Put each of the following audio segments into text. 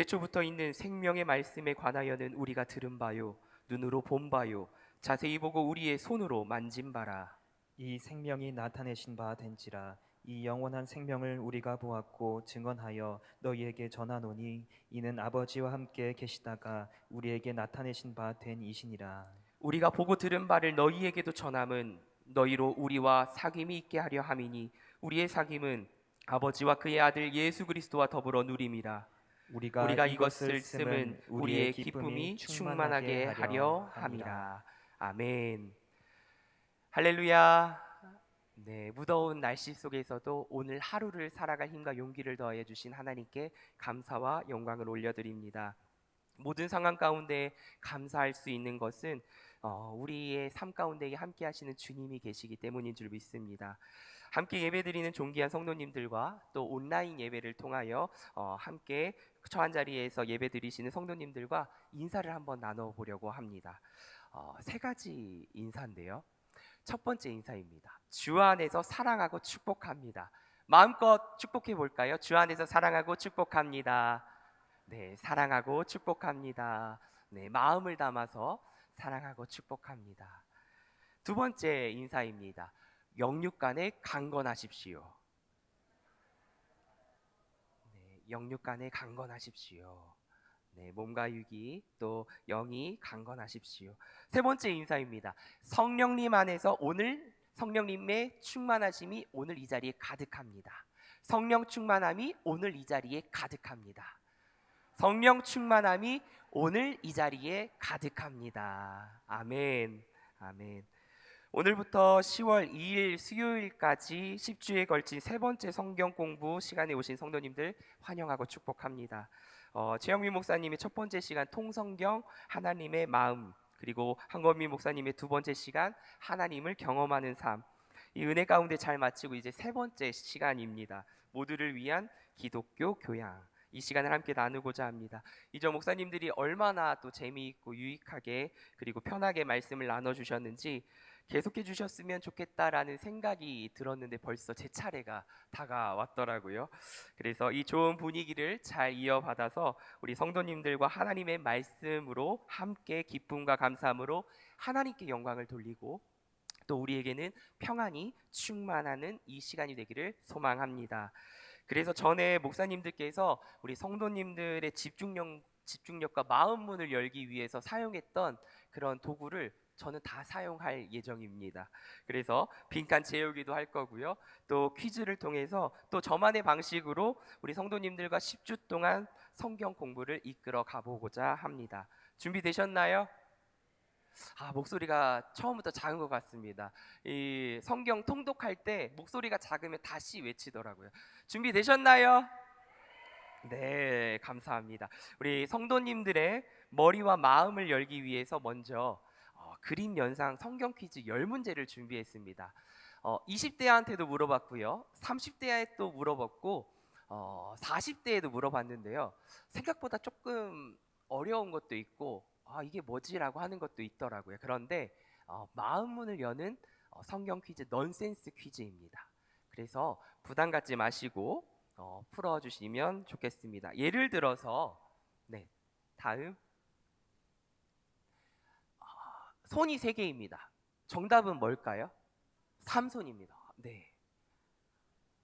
태초부터 있는 생명의 말씀에 관하여는 우리가 들은 바요 눈으로 본 바요 자세히 보고 우리의 손으로 만진 바라. 이 생명이 나타내신 바 된지라. 이 영원한 생명을 우리가 보았고 증언하여 너희에게 전하노니 이는 아버지와 함께 계시다가 우리에게 나타내신 바 된 이시니라. 우리가 보고 들은 바를 너희에게도 전함은 너희로 우리와 사귐이 있게 하려 함이니 우리의 사귐은 아버지와 그의 아들 예수 그리스도와 더불어 누림이라. 우리가 우리가 이것을 이것을 쓰면 쓰면 우리의 우리의 기쁨이 기쁨이 충만하게 충만하게 하려 하려 함이라. 함이라. 아멘. 할렐루야. 네, 무더운 날씨 속에서도 오늘 하루를 살아갈 힘과 용기를 더해 주신 하나님께 감사와 영광을 올려드립니다. 모든 상황 가운데 감사할 수 있는 것은 우리의 삶 가운데 함께 하시는 주님이 계시기 때문인 줄 믿습니다. 함께 예배드리는 존귀한 성도님들과 또 온라인 예배를 통하여 함께 처한 자리에서 예배드리시는 성도님들과 인사를 한번 나눠보려고 합니다. 세 가지 인사인데요. 첫 번째 인사입니다. 주 안에서 사랑하고 축복합니다. 마음껏 축복해 볼까요? 주 안에서 사랑하고 축복합니다. 네, 사랑하고 축복합니다. 네, 마음을 담아서 사랑하고 축복합니다. 두 번째 인사입니다. 영육 간에 강건하십시오. 네, 영육 간에 강건하십시오. 네, 몸과 육이 또 영이 강건하십시오. 세 번째 인사입니다. 성령님 안에서 오늘 성령님의 충만하심이 오늘 이 자리에 가득합니다. 성령 충만함이 오늘 이 자리에 가득합니다. 성령 충만함이 오늘 이 자리에 가득합니다. 아멘. 아멘. 오늘부터 10월 2일 수요일까지 10주에 걸친 세 번째 성경 공부 시간에 오신 성도님들 환영하고 축복합니다. 최영민 목사님의 첫 번째 시간 통성경 하나님의 마음, 그리고 한건미 목사님의 두 번째 시간 하나님을 경험하는 삶, 이 은혜 가운데 잘 마치고 이제 세 번째 시간입니다. 모두를 위한 기독교 교양, 이 시간을 함께 나누고자 합니다. 이전 목사님들이 얼마나 또 재미있고 유익하게 그리고 편하게 말씀을 나눠주셨는지 계속해 주셨으면 좋겠다라는 생각이 들었는데 벌써 제 차례가 다가왔더라고요. 그래서 이 좋은 분위기를 잘 이어받아서 우리 성도님들과 하나님의 말씀으로 함께 기쁨과 감사함으로 하나님께 영광을 돌리고 또 우리에게는 평안이 충만하는 이 시간이 되기를 소망합니다. 그래서 전에 목사님들께서 우리 성도님들의 집중력과 마음문을 열기 위해서 사용했던 그런 도구를 저는 다 사용할 예정입니다. 그래서 빈칸 채우기도 할 거고요. 또 퀴즈를 통해서 또 저만의 방식으로 우리 성도님들과 10주 동안 성경 공부를 이끌어 가보고자 합니다. 준비되셨나요? 목소리가 처음부터 작은 것 같습니다. 이 성경 통독할 때 목소리가 작으면 다시 외치더라고요. 준비되셨나요? 네, 감사합니다. 우리 성도님들의 머리와 마음을 열기 위해서 먼저 그림 연상 성경 퀴즈 10문제를 준비했습니다. 20대한테도 물어봤고요. 30대에 또 물어봤고 40대에도 물어봤는데요. 생각보다 조금 어려운 것도 있고 이게 뭐지라고 하는 것도 있더라고요. 그런데 마음문을 여는 성경 퀴즈 넌센스 퀴즈입니다. 그래서 부담 갖지 마시고 풀어주시면 좋겠습니다. 예를 들어서 네, 다음 손이 3개입니다. 정답은 뭘까요? 삼손입니다. 네,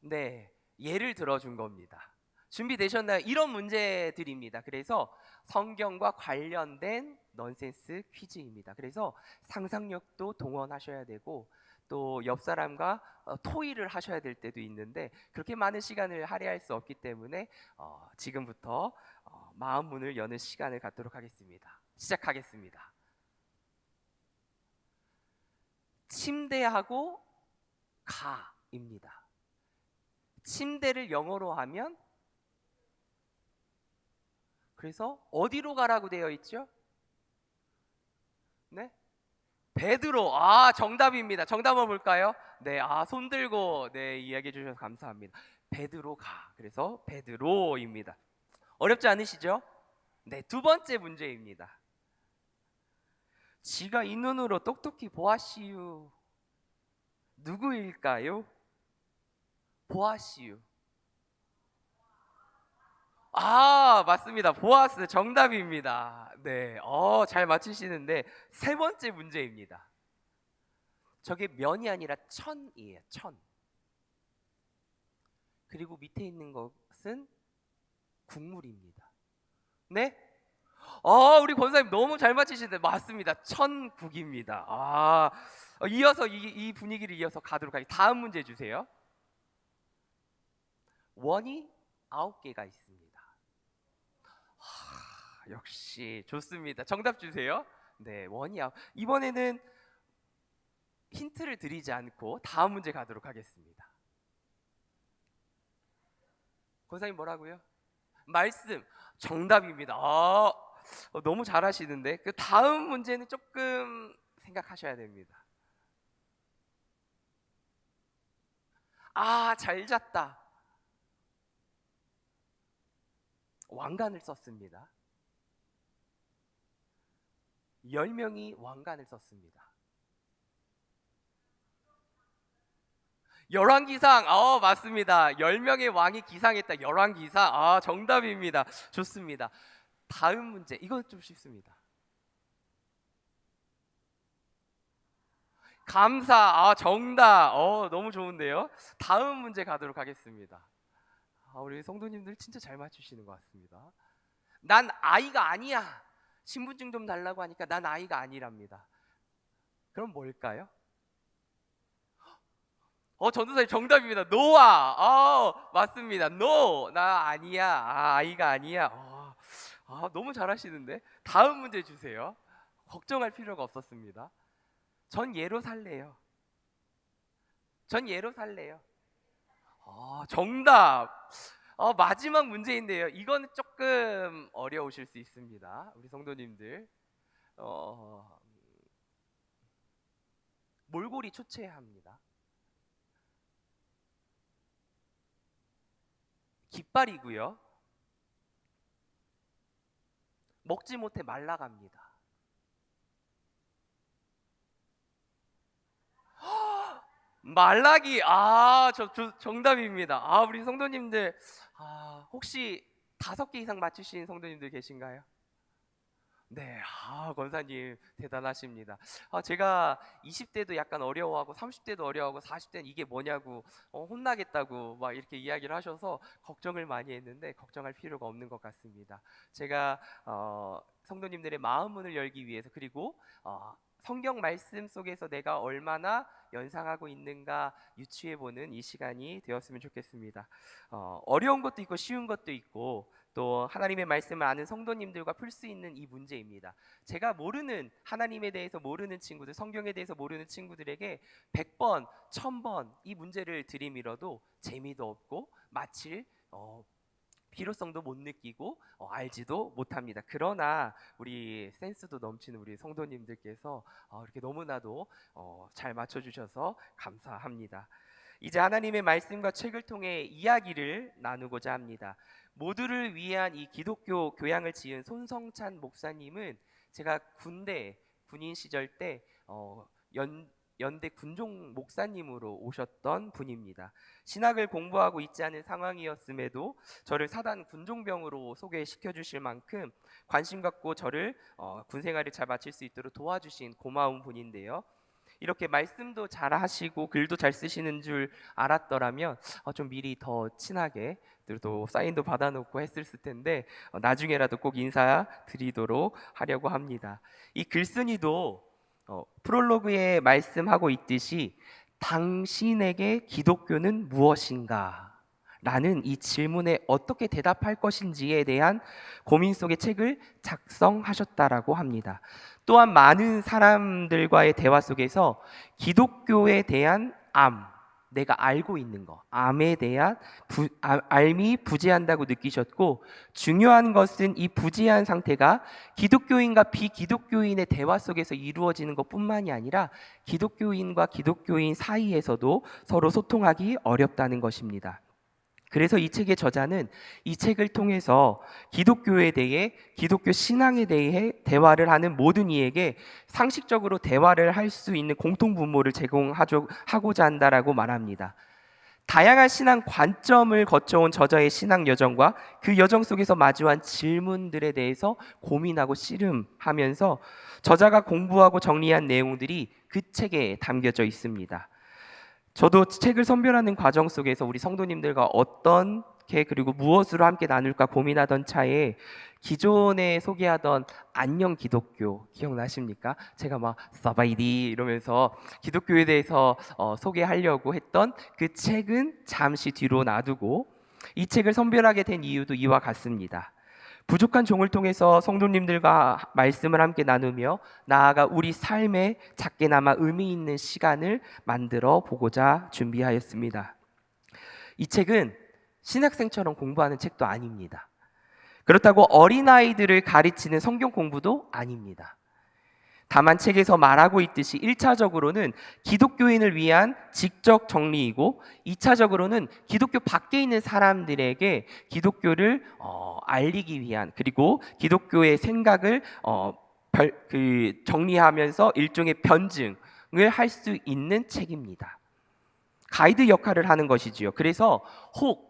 네, 예를 들어준 겁니다. 준비되셨나요? 이런 문제들입니다. 그래서 성경과 관련된 넌센스 퀴즈입니다. 그래서 상상력도 동원하셔야 되고 또 옆 사람과 토의를 하셔야 될 때도 있는데 그렇게 많은 시간을 할애할 수 없기 때문에 지금부터 마음 문을 여는 시간을 갖도록 하겠습니다. 시작하겠습니다. 침대하고 가입니다. 침대를 영어로 하면 그래서 어디로 가라고 되어 있죠? 네? 베드로. 정답입니다. 정답을 볼까요? 네, 손 들고 네, 이야기해 주셔서 감사합니다. 베드로 가. 그래서 베드로입니다. 어렵지 않으시죠? 네, 두 번째 문제입니다. 지가 이 눈으로 똑똑히 보아시유. 누구일까요? 보아시유. 맞습니다. 보아스 정답입니다. 네, 잘 맞히시는데 세 번째 문제입니다. 저게 면이 아니라 천이에요. 천. 그리고 밑에 있는 것은 국물입니다. 네? 우리 권사님 너무 잘 맞히시는데 맞습니다. 천국입니다. 이어서 이 분위기를 이어서 가도록 하겠습니다. 다음 문제 주세요. 원이 9개가 있습니다. 역시 좋습니다. 정답 주세요. 네, 원이 이번에는 힌트를 드리지 않고 다음 문제 가도록 하겠습니다. 권사님 뭐라고요? 말씀. 정답입니다. 너무 잘하시는데 그 다음 문제는 조금 생각하셔야 됩니다. 잘 잤다. 왕관을 썼습니다. 10명이 왕관을 썼습니다. 열왕기상. 맞습니다. 10명의 왕이 기상했다. 열왕기상. 정답입니다. 좋습니다. 다음 문제. 이건 좀 쉽습니다. 감사. 정답. 너무 좋은데요. 다음 문제 가도록 하겠습니다. 우리 성도님들 진짜 잘 맞추시는 것 같습니다. 난 아이가 아니야. 신분증 좀 달라고 하니까 난 아이가 아니랍니다. 그럼 뭘까요? 전도사님 정답입니다. 노아. 맞습니다. No. 나 아니야. 아이가 아니야. 너무 잘하시는데. 다음 문제 주세요. 걱정할 필요가 없었습니다. 전 예로 살래요. 전 예로 살래요. 정답. 마지막 문제인데요. 이거는 조금 어려우실 수 있습니다. 우리 성도님들. 몰골이 초췌합니다. 깃발이고요. 먹지 못해 말라갑니다. 말라기. 정답입니다. 우리 성도님들 혹시 5개 이상 맞추신 성도님들 계신가요? 네, 권사님 대단하십니다. 제가 20대도 약간 어려워하고 30대도 어려워하고 40대는 이게 뭐냐고 혼나겠다고 막 이렇게 이야기를 하셔서 걱정을 많이 했는데 걱정할 필요가 없는 것 같습니다. 제가 성도님들의 마음 문을 열기 위해서 그리고 성경 말씀 속에서 내가 얼마나 연상하고 있는가 유추해보는 이 시간이 되었으면 좋겠습니다. 어려운 것도 있고 쉬운 것도 있고 또 하나님의 말씀을 아는 성도님들과 풀 수 있는 이 문제입니다. 제가 모르는 하나님에 대해서 모르는 친구들, 성경에 대해서 모르는 친구들에게 100번, 1000번 이 문제를 들이밀어도 재미도 없고 마칠 필요성도 못 느끼고 알지도 못합니다. 그러나 우리 센스도 넘치는 우리 성도님들께서 이렇게 너무나도 잘 맞춰주셔서 감사합니다. 이제 하나님의 말씀과 책을 통해 이야기를 나누고자 합니다. 모두를 위한 이 기독교 교양을 지은 손성찬 목사님은 제가 군인 시절 때 연대 군종 목사님으로 오셨던 분입니다. 신학을 공부하고 있지 않은 상황이었음에도 저를 사단 군종병으로 소개시켜 주실 만큼 관심 갖고 저를 군 생활을 잘 마칠 수 있도록 도와주신 고마운 분인데요. 이렇게 말씀도 잘 하시고 글도 잘 쓰시는 줄 알았더라면 좀 미리 더 친하게 또 사인도 받아놓고 했을 텐데 나중에라도 꼭 인사드리도록 하려고 합니다. 이 글쓴이도 프롤로그에 말씀하고 있듯이 당신에게 기독교는 무엇인가? 라는 이 질문에 어떻게 대답할 것인지에 대한 고민 속의 책을 작성하셨다라고 합니다. 또한 많은 사람들과의 대화 속에서 기독교에 대한 내가 알고 있는 것, 암에 대한 알미 부재한다고 느끼셨고 중요한 것은 이 부재한 상태가 기독교인과 비기독교인의 대화 속에서 이루어지는 것뿐만이 아니라 기독교인과 기독교인 사이에서도 서로 소통하기 어렵다는 것입니다. 그래서 이 책의 저자는 이 책을 통해서 기독교에 대해 기독교 신앙에 대해 대화를 하는 모든 이에게 상식적으로 대화를 할 수 있는 공통 분모를 제공하고자 한다라고 말합니다. 다양한 신앙 관점을 거쳐온 저자의 신앙 여정과 그 여정 속에서 마주한 질문들에 대해서 고민하고 씨름하면서 저자가 공부하고 정리한 내용들이 그 책에 담겨져 있습니다. 저도 책을 선별하는 과정 속에서 우리 성도님들과 어떻게 그리고 무엇으로 함께 나눌까 고민하던 차에 기존에 소개하던 안녕 기독교 기억나십니까? 제가 막 사바이디 이러면서 기독교에 대해서 소개하려고 했던 그 책은 잠시 뒤로 놔두고 이 책을 선별하게 된 이유도 이와 같습니다. 부족한 종을 통해서 성도님들과 말씀을 함께 나누며 나아가 우리 삶에 작게나마 의미 있는 시간을 만들어 보고자 준비하였습니다. 이 책은 신학생처럼 공부하는 책도 아닙니다. 그렇다고 어린아이들을 가르치는 성경 공부도 아닙니다. 다만 책에서 말하고 있듯이 1차적으로는 기독교인을 위한 직접 정리이고 2차적으로는 기독교 밖에 있는 사람들에게 기독교를 알리기 위한 그리고 기독교의 생각을 정리하면서 일종의 변증을 할 수 있는 책입니다. 가이드 역할을 하는 것이지요. 그래서 혹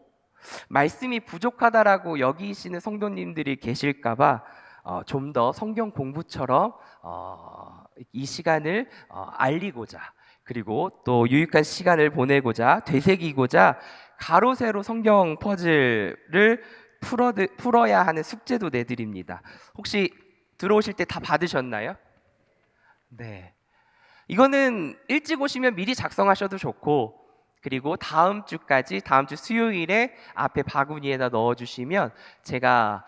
말씀이 부족하다라고 여기시는 성도님들이 계실까봐 좀 더 성경 공부처럼 이 시간을 알리고자 그리고 또 유익한 시간을 보내고자 되새기고자 가로 세로 성경 퍼즐을 풀어야 하는 숙제도 내드립니다. 혹시 들어오실 때 다 받으셨나요? 네. 이거는 일찍 오시면 미리 작성하셔도 좋고 그리고 다음 주까지 다음 주 수요일에 앞에 바구니에다 넣어주시면 제가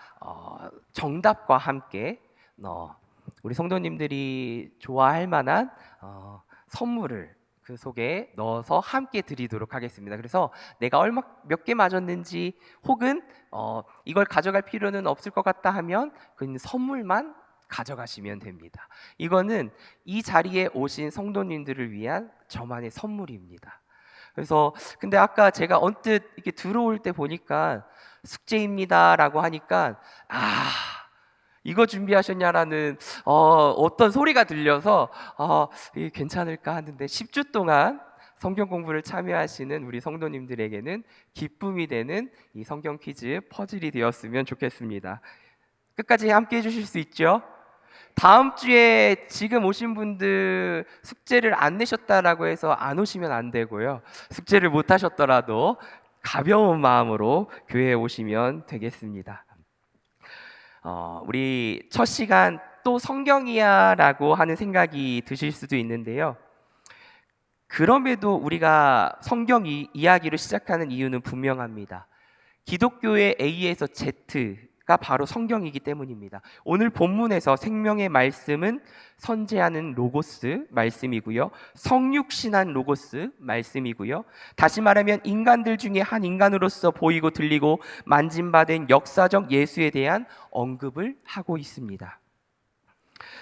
정답과 함께 우리 성도님들이 좋아할 만한 선물을 그 속에 넣어서 함께 드리도록 하겠습니다. 그래서 내가 몇 개 맞았는지 혹은 이걸 가져갈 필요는 없을 것 같다 하면 그 선물만 가져가시면 됩니다. 이거는 이 자리에 오신 성도님들을 위한 저만의 선물입니다. 그래서 근데 아까 제가 언뜻 이렇게 들어올 때 보니까 숙제입니다라고 하니까 이거 준비하셨냐라는 어떤 소리가 들려서 이게 괜찮을까 하는데 10주 동안 성경 공부를 참여하시는 우리 성도님들에게는 기쁨이 되는 이 성경 퀴즈 퍼즐이 되었으면 좋겠습니다. 끝까지 함께 해주실 수 있죠? 다음 주에 지금 오신 분들 숙제를 안 내셨다라고 해서 안 오시면 안 되고요. 숙제를 못 하셨더라도 가벼운 마음으로 교회에 오시면 되겠습니다. 우리 첫 시간 또 성경이야라고 하는 생각이 드실 수도 있는데요. 그럼에도 우리가 성경 이야기를 시작하는 이유는 분명합니다. 기독교의 A에서 Z가 바로 성경이기 때문입니다. 오늘 본문에서 생명의 말씀은 선지하는 로고스 말씀이고요. 성육신한 로고스 말씀이고요. 다시 말하면 인간들 중에 한 인간으로서 보이고 들리고 만짐받은 역사적 예수에 대한 언급을 하고 있습니다.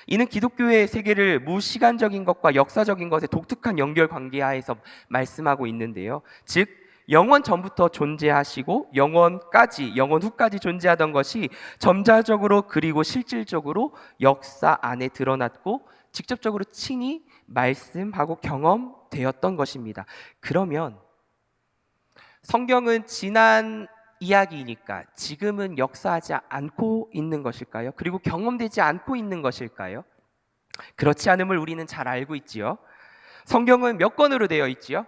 이는 기독교의 세계를 무시간적인 것과 역사적인 것의 독특한 연결 관계하에서 말씀하고 있는데요. 즉 영원 전부터 존재하시고 영원 후까지 존재하던 것이 점자적으로 그리고 실질적으로 역사 안에 드러났고 직접적으로 친히 말씀하고 경험되었던 것입니다. 그러면 성경은 지난 이야기이니까 지금은 역사하지 않고 있는 것일까요? 그리고 경험되지 않고 있는 것일까요? 그렇지 않음을 우리는 잘 알고 있지요. 성경은 몇 권으로 되어 있지요?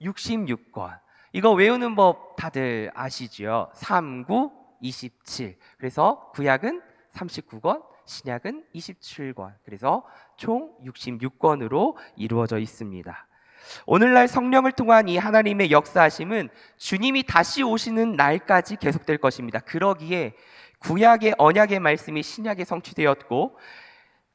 66권. 이거 외우는 법 다들 아시죠? 3, 9, 27. 그래서 구약은 39권, 신약은 27권. 그래서 총 66권으로 이루어져 있습니다. 오늘날 성령을 통한 이 하나님의 역사하심은 주님이 다시 오시는 날까지 계속될 것입니다. 그러기에 구약의 언약의 말씀이 신약에 성취되었고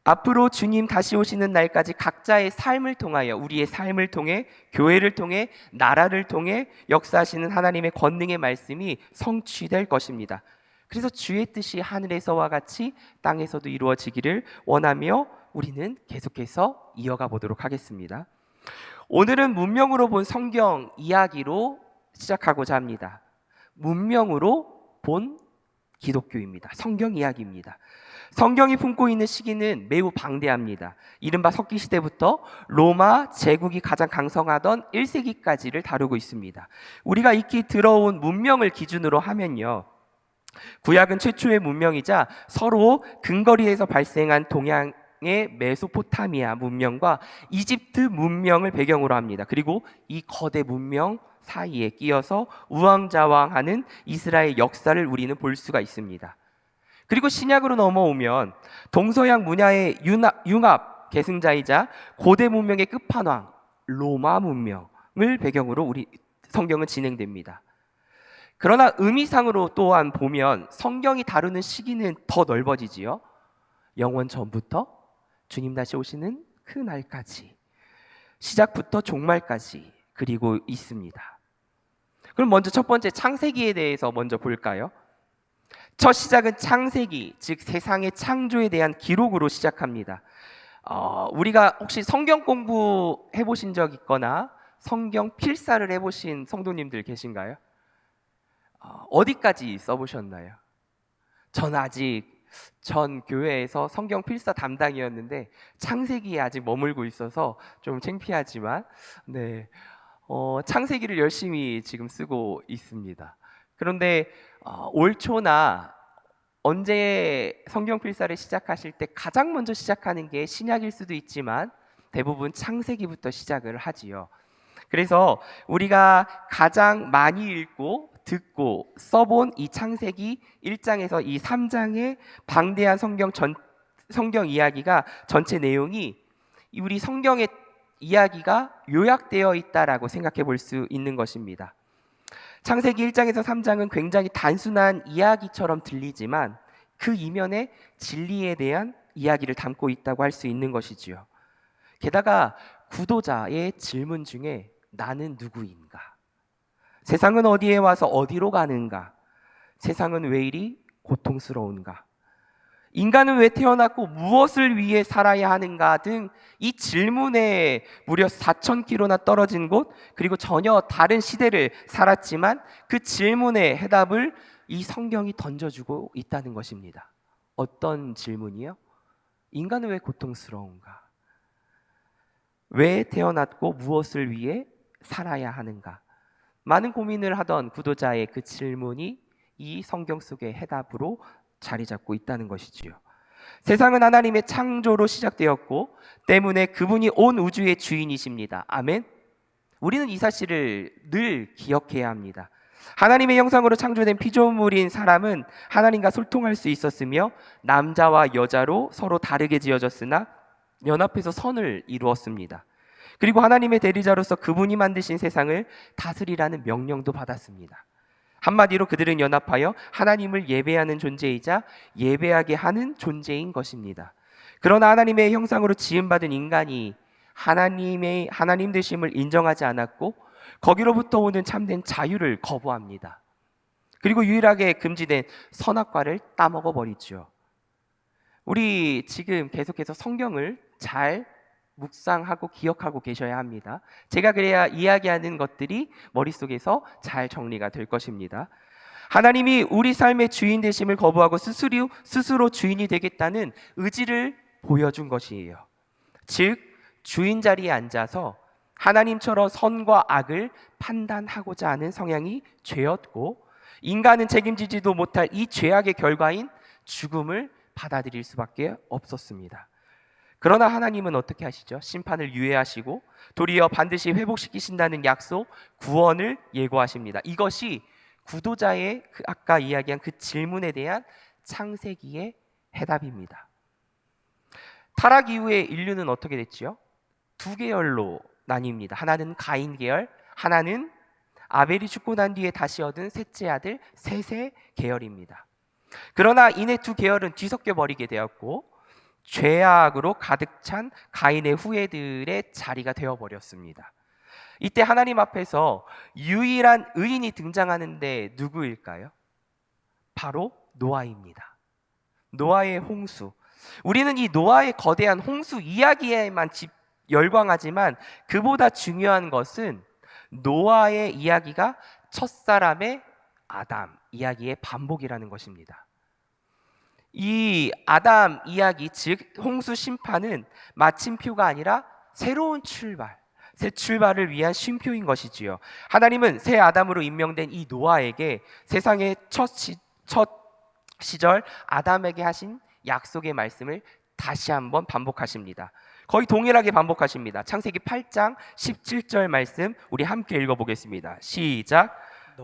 앞으로 주님 다시 오시는 날까지 각자의 삶을 통하여 우리의 삶을 통해 교회를 통해 나라를 통해 역사하시는 하나님의 권능의 말씀이 성취될 것입니다. 그래서 주의 뜻이 하늘에서와 같이 땅에서도 이루어지기를 원하며 우리는 계속해서 이어가 보도록 하겠습니다. 오늘은 문명으로 본 성경 이야기로 시작하고자 합니다. 문명으로 본 기독교입니다. 성경 이야기입니다. 성경이 품고 있는 시기는 매우 방대합니다. 이른바 석기 시대부터 로마 제국이 가장 강성하던 1세기까지를 다루고 있습니다. 우리가 익히 들어온 문명을 기준으로 하면요, 구약은 최초의 문명이자 서로 근거리에서 발생한 동양의 메소포타미아 문명과 이집트 문명을 배경으로 합니다. 그리고 이 거대 문명 사이에 끼어서 우왕좌왕하는 이스라엘 역사를 우리는 볼 수가 있습니다. 그리고 신약으로 넘어오면 동서양 문화의 융합 계승자이자 고대 문명의 끝판왕 로마 문명을 배경으로 우리 성경은 진행됩니다. 그러나 의미상으로 또한 보면 성경이 다루는 시기는 더 넓어지지요. 영원 전부터 주님 다시 오시는 그 날까지, 시작부터 종말까지 그리고 있습니다. 그럼 먼저 첫 번째 창세기에 대해서 먼저 볼까요? 첫 시작은 창세기, 즉 세상의 창조에 대한 기록으로 시작합니다. 우리가 혹시 성경 공부 해보신 적 있거나 성경 필사를 해보신 성도님들 계신가요? 어디까지 써보셨나요? 전 아직 전 교회에서 성경 필사 담당이었는데 창세기에 아직 머물고 있어서 좀 창피하지만 창세기를 열심히 지금 쓰고 있습니다. 그런데 올 초나 언제 성경 필사를 시작하실 때 가장 먼저 시작하는 게 신약일 수도 있지만 대부분 창세기부터 시작을 하지요. 그래서 우리가 가장 많이 읽고 듣고 써본 이 창세기 1장에서 이 3장의 방대한 성경 이야기가 전체 내용이 우리 성경의 이야기가 요약되어 있다라고 생각해 볼 수 있는 것입니다. 창세기 1장에서 3장은 굉장히 단순한 이야기처럼 들리지만 그 이면에 진리에 대한 이야기를 담고 있다고 할 수 있는 것이지요. 게다가 구도자의 질문 중에 나는 누구인가? 세상은 어디에 와서 어디로 가는가? 세상은 왜 이리 고통스러운가? 인간은 왜 태어났고 무엇을 위해 살아야 하는가 등 이 질문에 무려 4,000km나 떨어진 곳, 그리고 전혀 다른 시대를 살았지만 그 질문의 해답을 이 성경이 던져주고 있다는 것입니다. 어떤 질문이요? 인간은 왜 고통스러운가? 왜 태어났고 무엇을 위해 살아야 하는가? 많은 고민을 하던 구도자의 그 질문이 이 성경 속의 해답으로 자리 잡고 있다는 것이지요. 세상은 하나님의 창조로 시작되었고 때문에 그분이 온 우주의 주인이십니다. 아멘. 우리는 이 사실을 늘 기억해야 합니다. 하나님의 형상으로 창조된 피조물인 사람은 하나님과 소통할 수 있었으며 남자와 여자로 서로 다르게 지어졌으나 연합해서 선을 이루었습니다. 그리고 하나님의 대리자로서 그분이 만드신 세상을 다스리라는 명령도 받았습니다. 한마디로 그들은 연합하여 하나님을 예배하는 존재이자 예배하게 하는 존재인 것입니다. 그러나 하나님의 형상으로 지음받은 인간이 하나님 되심을 인정하지 않았고 거기로부터 오는 참된 자유를 거부합니다. 그리고 유일하게 금지된 선악과를 따먹어 버리죠. 우리 지금 계속해서 성경을 잘 묵상하고 기억하고 계셔야 합니다. 제가 그래야 이야기하는 것들이 머릿속에서 잘 정리가 될 것입니다. 하나님이 우리 삶의 주인 되심을 거부하고 스스로 주인이 되겠다는 의지를 보여준 것이에요. 즉 주인 자리에 앉아서 하나님처럼 선과 악을 판단하고자 하는 성향이 죄였고 인간은 책임지지도 못할 이 죄악의 결과인 죽음을 받아들일 수밖에 없었습니다. 그러나 하나님은 어떻게 하시죠? 심판을 유예하시고 도리어 반드시 회복시키신다는 약속, 구원을 예고하십니다. 이것이 구도자의 아까 이야기한 그 질문에 대한 창세기의 해답입니다. 타락 이후에 인류는 어떻게 됐지요? 두 계열로 나뉩니다. 하나는 가인 계열, 하나는 아벨이 죽고 난 뒤에 다시 얻은 셋째 아들 셋의 계열입니다. 그러나 이내 두 계열은 뒤섞여 버리게 되었고 죄악으로 가득 찬 가인의 후예들의 자리가 되어버렸습니다. 이때 하나님 앞에서 유일한 의인이 등장하는데 누구일까요? 바로 노아입니다. 노아의 홍수. 우리는 이 노아의 거대한 홍수 이야기에만 열광하지만 그보다 중요한 것은 노아의 이야기가 첫사람의 아담 이야기의 반복이라는 것입니다. 이 아담 이야기, 즉 홍수 심판은 마침표가 아니라 새로운 출발, 새 출발을 위한 쉼표인 것이지요. 하나님은 새 아담으로 임명된 이 노아에게 세상의 첫 시절 아담에게 하신 약속의 말씀을 다시 한번 반복하십니다. 거의 동일하게 반복하십니다. 창세기 8장 17절 말씀 우리 함께 읽어보겠습니다. 시작.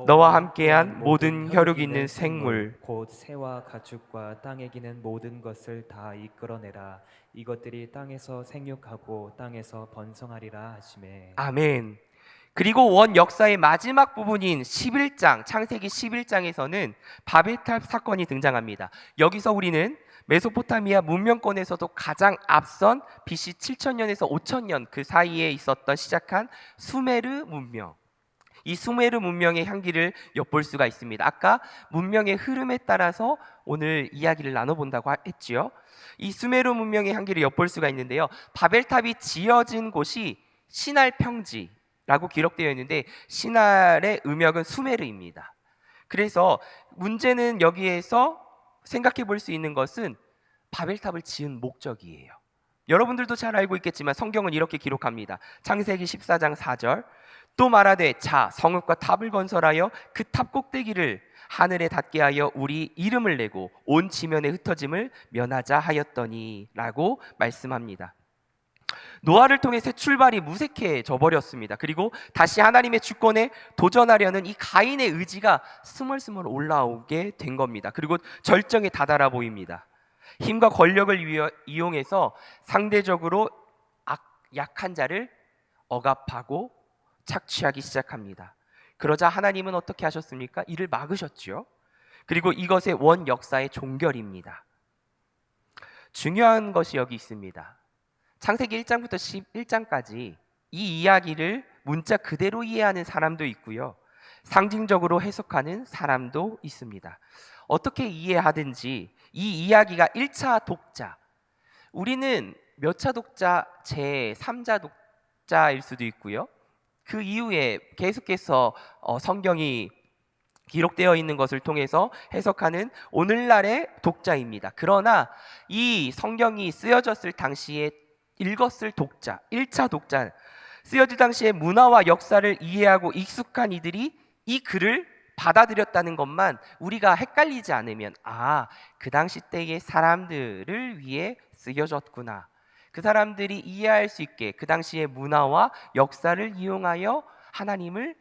너와 함께한 모든 혈육 있는 생물 곧 새와 가축과 땅에 기는 모든 것을 다 이끌어내라. 이것들이 땅에서 생육하고 땅에서 번성하리라 하시매. 아멘. 그리고 원 역사의 마지막 부분인 11장, 창세기 11장에서는 바벨탑 사건이 등장합니다. 여기서 우리는 메소포타미아 문명권에서도 가장 앞선 BC 7000년에서 5000년 그 사이에 있었던 시작한 수메르 문명, 이 수메르 문명의 향기를 엿볼 수가 있습니다. 아까 문명의 흐름에 따라서 오늘 이야기를 나눠본다고 했지요. 이 수메르 문명의 향기를 엿볼 수가 있는데요. 바벨탑이 지어진 곳이 시날 평지라고 기록되어 있는데 시날의 음역은 수메르입니다. 그래서 문제는 여기에서 생각해 볼 수 있는 것은 바벨탑을 지은 목적이에요. 여러분들도 잘 알고 있겠지만 성경은 이렇게 기록합니다. 창세기 14장 4절 또 말하되 자 성읍과 탑을 건설하여 그 탑 꼭대기를 하늘에 닿게 하여 우리 이름을 내고 온 지면에 흩어짐을 면하자 하였더니 라고 말씀합니다. 노아를 통해 새 출발이 무색해져 버렸습니다. 그리고 다시 하나님의 주권에 도전하려는 이 가인의 의지가 스멀스멀 올라오게 된 겁니다. 그리고 절정에 다다라 보입니다. 힘과 권력을 이용해서 상대적으로 약한 자를 억압하고 착취하기 시작합니다. 그러자 하나님은 어떻게 하셨습니까? 이를 막으셨죠. 그리고 이것의 원 역사의 종결입니다. 중요한 것이 여기 있습니다. 창세기 1장부터 11장까지 이 이야기를 문자 그대로 이해하는 사람도 있고요. 상징적으로 해석하는 사람도 있습니다. 어떻게 이해하든지 이 이야기가 1차 독자, 우리는 몇 차 독자? 제3자 독자일 수도 있고요. 그 이후에 계속해서 성경이 기록되어 있는 것을 통해서 해석하는 오늘날의 독자입니다. 그러나 이 성경이 쓰여졌을 당시에 읽었을 독자, 1차 독자, 쓰여질 당시의 문화와 역사를 이해하고 익숙한 이들이 이 글을 받아들였다는 것만 우리가 헷갈리지 않으면 그 당시 때의 사람들을 위해 쓰여졌구나. 그 사람들이 이해할 수 있게 그 당시의 문화와 역사를 이용하여 하나님을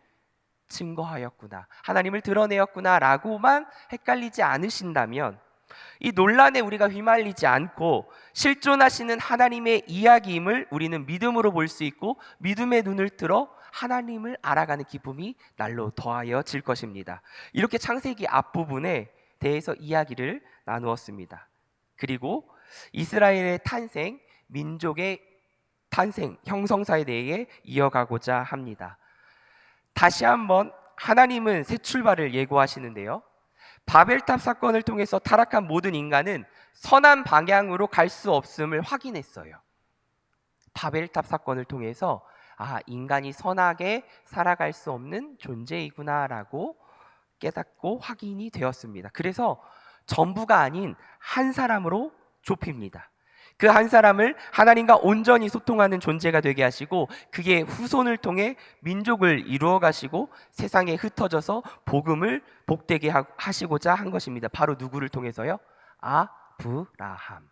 증거하였구나, 하나님을 드러내었구나 라고만 헷갈리지 않으신다면 이 논란에 우리가 휘말리지 않고 실존하시는 하나님의 이야기임을 우리는 믿음으로 볼 수 있고 믿음의 눈을 들어 하나님을 알아가는 기쁨이 날로 더하여질 것입니다. 이렇게 창세기 앞부분에 대해서 이야기를 나누었습니다. 그리고 이스라엘의 탄생, 민족의 탄생, 형성사에 대해 이어가고자 합니다. 다시 한번 하나님은 새 출발을 예고하시는데요. 바벨탑 사건을 통해서 타락한 모든 인간은 선한 방향으로 갈 수 없음을 확인했어요. 바벨탑 사건을 통해서 인간이 선하게 살아갈 수 없는 존재이구나라고 깨닫고 확인이 되었습니다. 그래서 전부가 아닌 한 사람으로 좁힙니다. 그 한 사람을 하나님과 온전히 소통하는 존재가 되게 하시고 그의 후손을 통해 민족을 이루어 가시고 세상에 흩어져서 복음을 복되게 하시고자 한 것입니다. 바로 누구를 통해서요? 아브라함.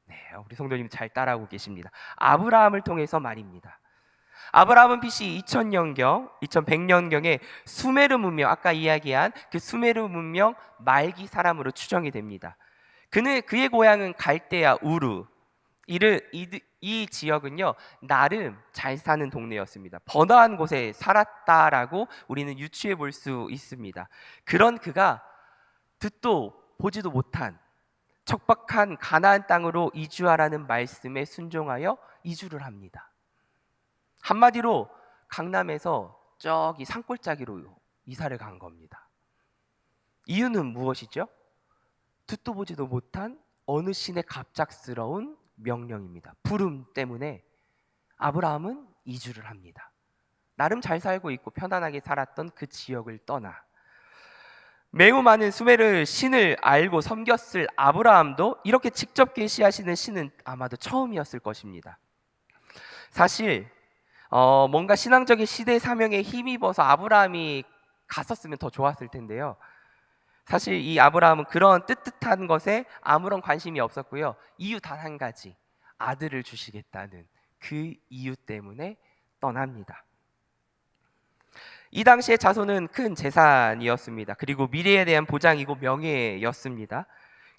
네, 우리 성도님 잘 따라하고 계십니다. 아브라함을 통해서 말입니다. 아브라함은 BC 2000년경, 2100년경에 수메르 문명, 아까 이야기한 그 수메르 문명 말기 사람으로 추정이 됩니다. 그의 고향은 갈대아 우르. 이 지역은요 나름 잘 사는 동네였습니다. 번화한 곳에 살았다라고 우리는 유추해 볼 수 있습니다. 그런 그가 듣도 보지도 못한 척박한 가나안 땅으로 이주하라는 말씀에 순종하여 이주를 합니다. 한마디로 강남에서 저기 산골짜기로 이사를 간 겁니다. 이유는 무엇이죠? 듣도 보지도 못한 어느 신의 갑작스러운 명령입니다. 부름 때문에 아브라함은 이주를 합니다. 나름 잘 살고 있고 편안하게 살았던 그 지역을 떠나 매우 많은 수메르 신을 알고 섬겼을 아브라함도 이렇게 직접 계시하시는 신은 아마도 처음이었을 것입니다. 사실 뭔가 신앙적인 시대 사명에 힘입어서 아브라함이 갔었으면 더 좋았을 텐데요. 사실 이 아브라함은 그런 뜨뜻한 것에 아무런 관심이 없었고요. 이유 단 한 가지, 아들을 주시겠다는 그 이유 때문에 떠납니다. 이 당시의 자손은 큰 재산이었습니다. 그리고 미래에 대한 보장이고 명예였습니다.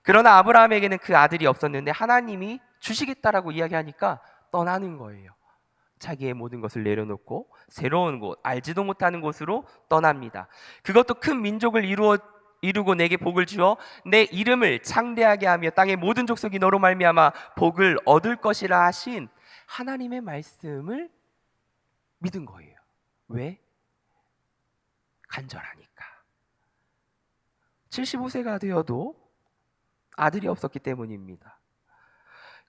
그러나 아브라함에게는 그 아들이 없었는데 하나님이 주시겠다라고 이야기하니까 떠나는 거예요. 자기의 모든 것을 내려놓고 새로운 곳, 알지도 못하는 곳으로 떠납니다. 그것도 큰 민족을 이루고 내게 복을 주어 내 이름을 창대하게 하며 땅의 모든 족속이 너로 말미암아 복을 얻을 것이라 하신 하나님의 말씀을 믿은 거예요. 왜? 간절하니까. 75세가 되어도 아들이 없었기 때문입니다.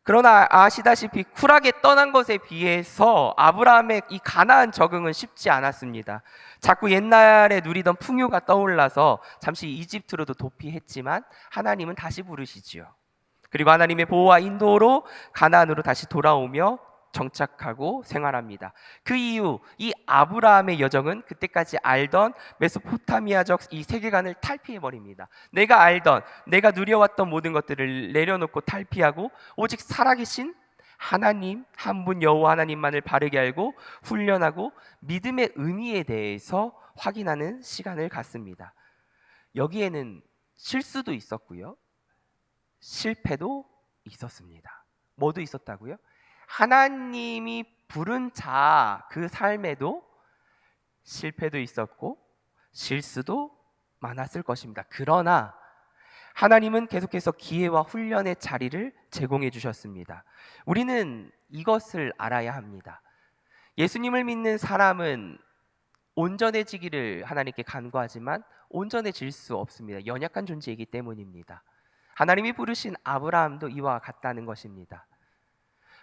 그러나 아시다시피 쿨하게 떠난 것에 비해서 아브라함의 이 가나안 적응은 쉽지 않았습니다. 자꾸 옛날에 누리던 풍요가 떠올라서 잠시 이집트로도 도피했지만 하나님은 다시 부르시지요. 그리고 하나님의 보호와 인도로 가나안으로 다시 돌아오며 정착하고 생활합니다. 그 이후 이 아브라함의 여정은 그때까지 알던 메소포타미아적 이 세계관을 탈피해버립니다. 내가 알던, 내가 누려왔던 모든 것들을 내려놓고 탈피하고 오직 살아계신 하나님, 한 분 여호와 하나님만을 바르게 알고 훈련하고 믿음의 의미에 대해서 확인하는 시간을 갖습니다. 여기에는 실수도 있었고요, 실패도 있었습니다. 뭐도 있었다고요? 하나님이 부른 자 그 삶에도 실패도 있었고 실수도 많았을 것입니다. 그러나 하나님은 계속해서 기회와 훈련의 자리를 제공해 주셨습니다. 우리는 이것을 알아야 합니다. 예수님을 믿는 사람은 온전해지기를 하나님께 간구하지만 온전해질 수 없습니다. 연약한 존재이기 때문입니다. 하나님이 부르신 아브라함도 이와 같다는 것입니다.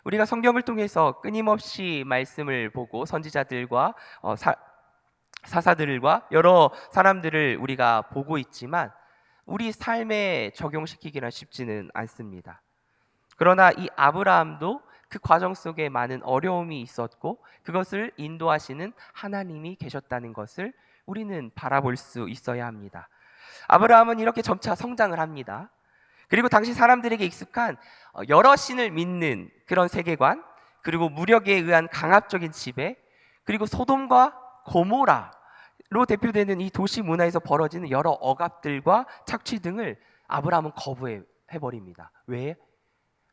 우리가 성경을 통해서 끊임없이 말씀을 보고 선지자들과 사사들과 여러 사람들을 우리가 보고 있지만 우리 삶에 적용시키기는 쉽지는 않습니다. 그러나 이 아브라함도 그 과정 속에 많은 어려움이 있었고 그것을 인도하시는 하나님이 계셨다는 것을 우리는 바라볼 수 있어야 합니다. 아브라함은 이렇게 점차 성장을 합니다. 그리고 당시 사람들에게 익숙한 여러 신을 믿는 그런 세계관, 그리고 무력에 의한 강압적인 지배, 그리고 소돔과 고모라로 대표되는 이 도시 문화에서 벌어지는 여러 억압들과 착취 등을 아브라함은 거부해버립니다. 왜?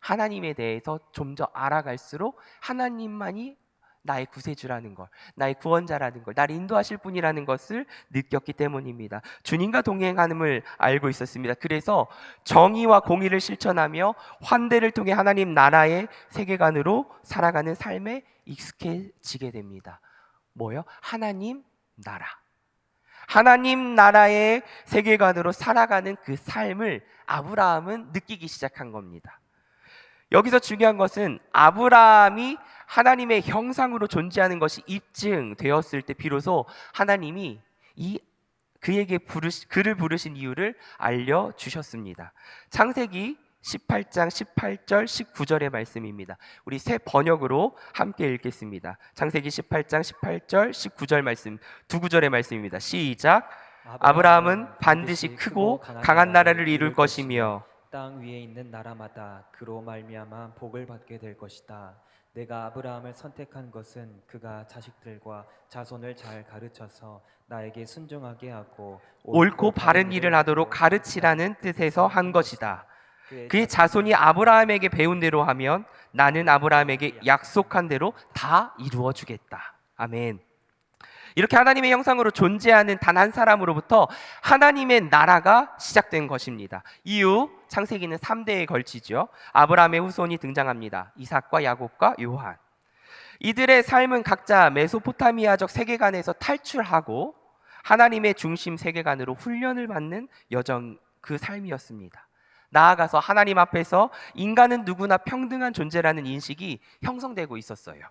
하나님에 대해서 좀 더 알아갈수록 하나님만이 나의 구세주라는 걸, 나의 구원자라는 걸, 나를 인도하실 분이라는 것을 느꼈기 때문입니다. 주님과 동행함을 알고 있었습니다. 그래서 정의와 공의를 실천하며 환대를 통해 하나님 나라의 세계관으로 살아가는 삶에 익숙해지게 됩니다. 뭐요? 하나님 나라. 하나님 나라의 세계관으로 살아가는 그 삶을 아브라함은 느끼기 시작한 겁니다. 여기서 중요한 것은 아브라함이 하나님의 형상으로 존재하는 것이 입증되었을 때 비로소 하나님이 그에게 그를 부르신 이유를 알려주셨습니다. 창세기 18장 18절 19절의 말씀입니다. 우리 새 번역으로 함께 읽겠습니다. 창세기 18장 18절 19절 말씀, 두 구절의 말씀입니다. 시작. 아브라함은 반드시 크고 강한 나라를 이룰 것이며 땅 위에 있는 나라마다 그로 말미암아 복을 받게 될 것이다. 내가 아브라함을 선택한 것은 그가 자식들과 자손을 잘 가르쳐서 나에게 순종하게 하고 옳고 바른 일을 하도록 가르치라는 뜻에서 한 것이다. 그의 자손이 아브라함에게 배운 대로 하면 나는 아브라함에게 약속한 대로 다 이루어 주겠다. 아멘. 이렇게 하나님의 형상으로 존재하는 단 한 사람으로부터 하나님의 나라가 시작된 것입니다. 이후 창세기는 3대에 걸치죠. 아브라함의 후손이 등장합니다. 이삭과 야곱과 요한. 이들의 삶은 각자 메소포타미아적 세계관에서 탈출하고 하나님의 중심 세계관으로 훈련을 받는 여정, 그 삶이었습니다. 나아가서 하나님 앞에서 인간은 누구나 평등한 존재라는 인식이 형성되고 있었어요.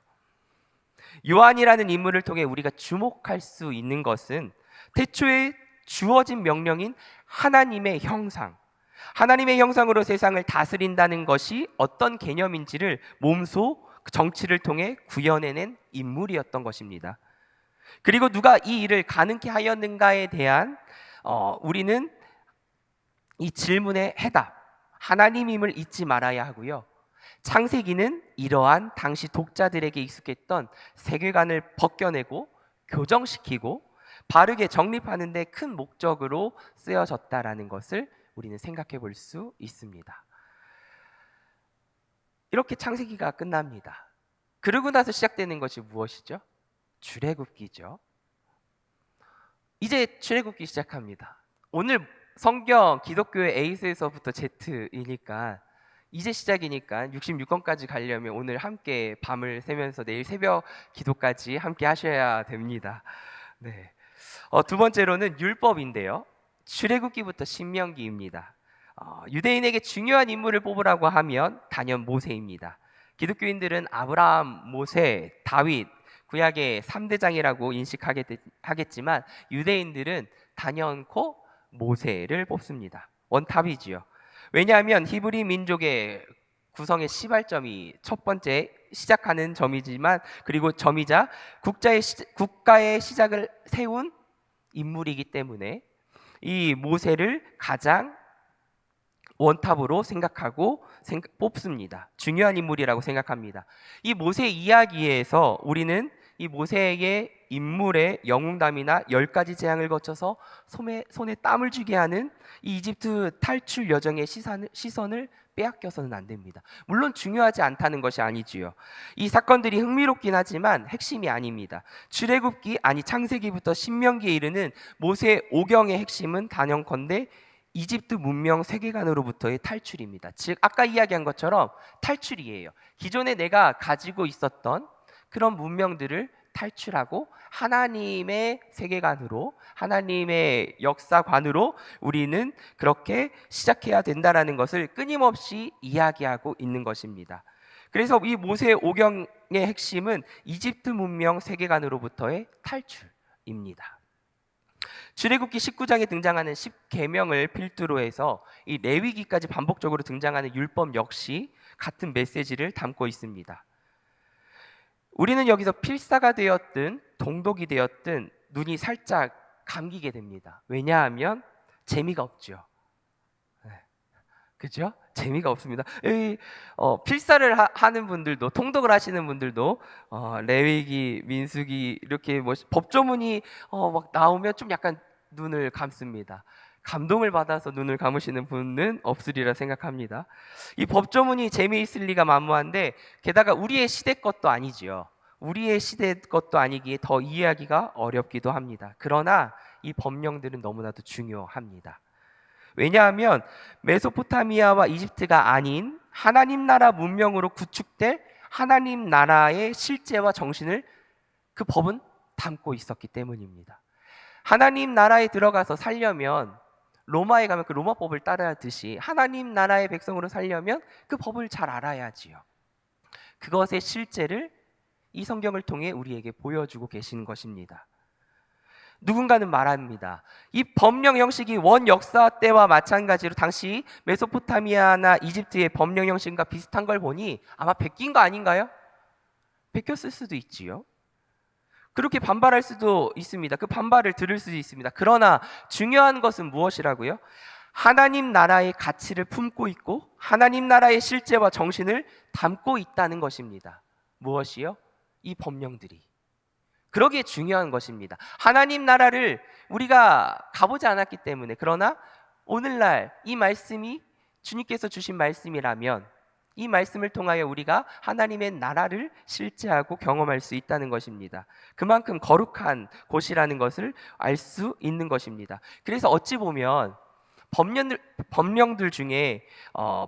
요한이라는 인물을 통해 우리가 주목할 수 있는 것은 태초에 주어진 명령인 하나님의 형상, 하나님의 형상으로 세상을 다스린다는 것이 어떤 개념인지를 몸소 정치를 통해 구현해낸 인물이었던 것입니다. 그리고 누가 이 일을 가능케 하였는가에 대한 우리는 이 질문의 해답, 하나님임을 잊지 말아야 하고요. 창세기는 이러한 당시 독자들에게 익숙했던 세계관을 벗겨내고 교정시키고 바르게 정립하는 데 큰 목적으로 쓰여졌다라는 것을 우리는 생각해 볼 수 있습니다. 이렇게 창세기가 끝납니다. 그러고 나서 시작되는 것이 무엇이죠? 출애굽기죠. 이제 출애굽기 시작합니다. 오늘 성경 기독교의 A에서부터 Z이니까 이제 시작이니까 66권까지 가려면 오늘 함께 밤을 새면서 내일 새벽 기도까지 함께 하셔야 됩니다. 네. 두 번째로는 율법인데요. 출애굽기부터 신명기입니다. 유대인에게 중요한 인물을 뽑으라고 하면 단연 모세입니다. 기독교인들은 아브라함, 모세, 다윗, 구약의 3대장이라고 인식하겠지만 유대인들은 단연코 모세를 뽑습니다. 원탑이지요. 왜냐하면 히브리 민족의 구성의 시발점이 첫 번째 시작하는 점이지만 그리고 점이자 국가의 시작을 세운 인물이기 때문에 이 모세를 가장 원탑으로 생각하고 뽑습니다. 중요한 인물이라고 생각합니다. 이 모세 이야기에서 우리는 이 모세의 인물의 영웅담이나 10가지 재앙을 거쳐서 손에 땀을 쥐게 하는 이 이집트 탈출 여정의 시선을 빼앗겨서는 안 됩니다. 물론 중요하지 않다는 것이 아니지요. 이 사건들이 흥미롭긴 하지만 핵심이 아닙니다. 출애굽기 아니 창세기부터 신명기에 이르는 모세 오경의 핵심은 단연컨대 이집트 문명 세계관으로부터의 탈출입니다. 즉 아까 이야기한 것처럼 탈출이에요. 기존에 내가 가지고 있었던 그런 문명들을 탈출하고 하나님의 세계관으로 하나님의 역사관으로 우리는 그렇게 시작해야 된다라는 것을 끊임없이 이야기하고 있는 것입니다. 그래서 이 모세 오경의 핵심은 이집트 문명 세계관으로부터의 탈출입니다. 출애굽기 19장에 등장하는 10계명을 필두로 해서 이 레위기까지 반복적으로 등장하는 율법 역시 같은 메시지를 담고 있습니다. 우리는 여기서 필사가 되었든 동독이 되었든 눈이 살짝 감기게 됩니다. 왜냐하면 재미가 없죠. 그죠? 재미가 없습니다. 필사를 하는 분들도 통독을 하시는 분들도 레위기, 민수기 이렇게 뭐 법조문이 막 나오면 좀 약간 눈을 감습니다. 감동을 받아서 눈을 감으시는 분은 없으리라 생각합니다. 이 법조문이 재미있을 리가 만무한데 게다가 우리의 시대 것도 아니지요. 우리의 시대 것도 아니기에 더 이해하기가 어렵기도 합니다. 그러나 이 법령들은 너무나도 중요합니다. 왜냐하면 메소포타미아와 이집트가 아닌 하나님 나라 문명으로 구축될 하나님 나라의 실제와 정신을 그 법은 담고 있었기 때문입니다. 하나님 나라에 들어가서 살려면 로마에 가면 그 로마법을 따르듯이 하나님 나라의 백성으로 살려면 그 법을 잘 알아야지요. 그것의 실제를 이 성경을 통해 우리에게 보여주고 계시는 것입니다. 누군가는 말합니다. 이 법령 형식이 원역사 때와 마찬가지로 당시 메소포타미아나 이집트의 법령 형식과 비슷한 걸 보니 아마 베낀 거 아닌가요? 베꼈을 수도 있지요. 그렇게 반발할 수도 있습니다. 그 반발을 들을 수도 있습니다. 그러나 중요한 것은 무엇이라고요? 하나님 나라의 가치를 품고 있고 하나님 나라의 실제와 정신을 담고 있다는 것입니다. 무엇이요? 이 법령들이. 그러기에 중요한 것입니다. 하나님 나라를 우리가 가보지 않았기 때문에 그러나 오늘날 이 말씀이 주님께서 주신 말씀이라면 이 말씀을 통하여 우리가 하나님의 나라를 실제하고 경험할 수 있다는 것입니다. 그만큼 거룩한 곳이라는 것을 알 수 있는 것입니다. 그래서 어찌 보면 법령들 중에